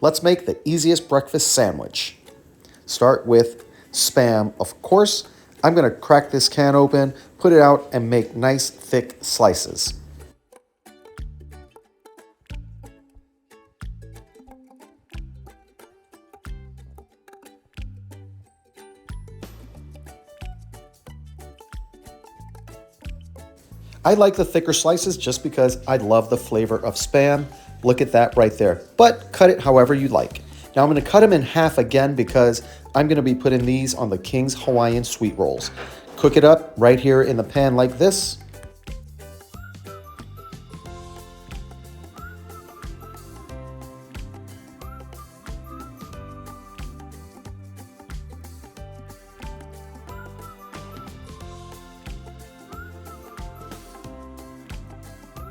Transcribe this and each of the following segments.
Let's make the easiest breakfast sandwich. Start with Spam, of course. I'm going to crack this can open, put it out, and make nice thick slices. I like the thicker slices just because I love the flavor of Spam. Look at that right there. But cut it however you like. Now I'm going to cut them in half again because I'm going to be putting these on the Kings Hawaiian Sweet Rolls. Cook it up right here in the pan like this.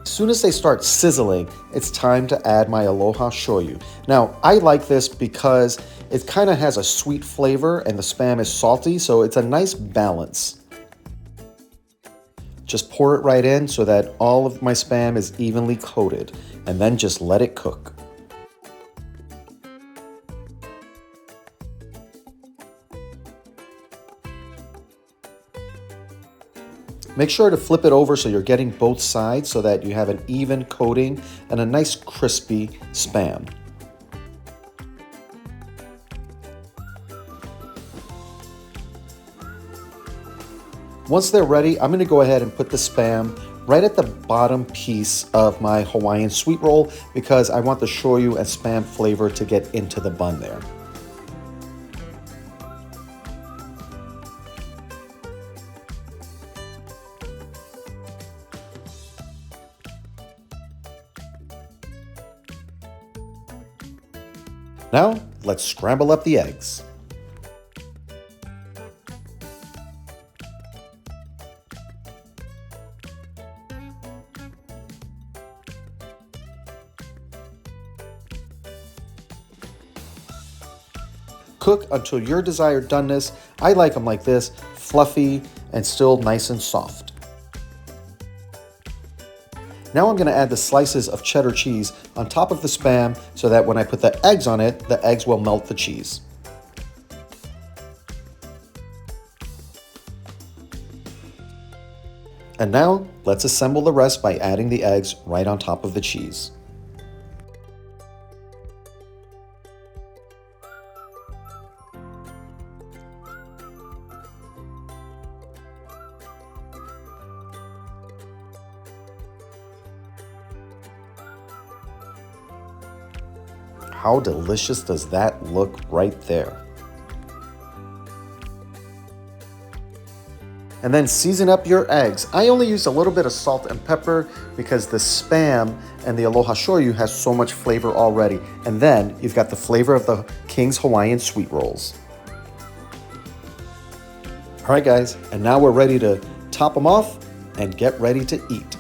As soon as they start sizzling, it's time to add my Aloha Shoyu. Now, I like this because it kind of has a sweet flavor and the Spam is salty, so it's a nice balance. Just pour it right in so that all of my Spam is evenly coated, and then just let it cook. Make sure to flip it over so you're getting both sides so that you have an even coating and a nice crispy Spam. Once they're ready, I'm going to go ahead and put the Spam right at the bottom piece of my Hawaiian sweet roll because I want the shoyu and Spam flavor to get into the bun there. Now, let's scramble up the eggs. Cook until your desired doneness. I like them like this, fluffy and still nice and soft. Now I'm going to add the slices of cheddar cheese on top of the Spam so that when I put the eggs on it, the eggs will melt the cheese. And now let's assemble the rest by adding the eggs right on top of the cheese. How delicious does that look right there? And then season up your eggs. I only used a little bit of salt and pepper because the Spam and the Aloha Shoyu has so much flavor already. And then you've got the flavor of the King's Hawaiian Sweet Rolls. All right, guys, and now we're ready to top them off and get ready to eat.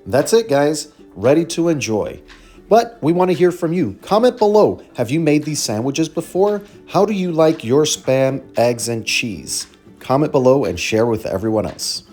That's it, guys. Ready to enjoy. But we want to hear from you. Comment below. Have you made these sandwiches before? How do you like your Spam, eggs, and cheese? Comment below and share with everyone else.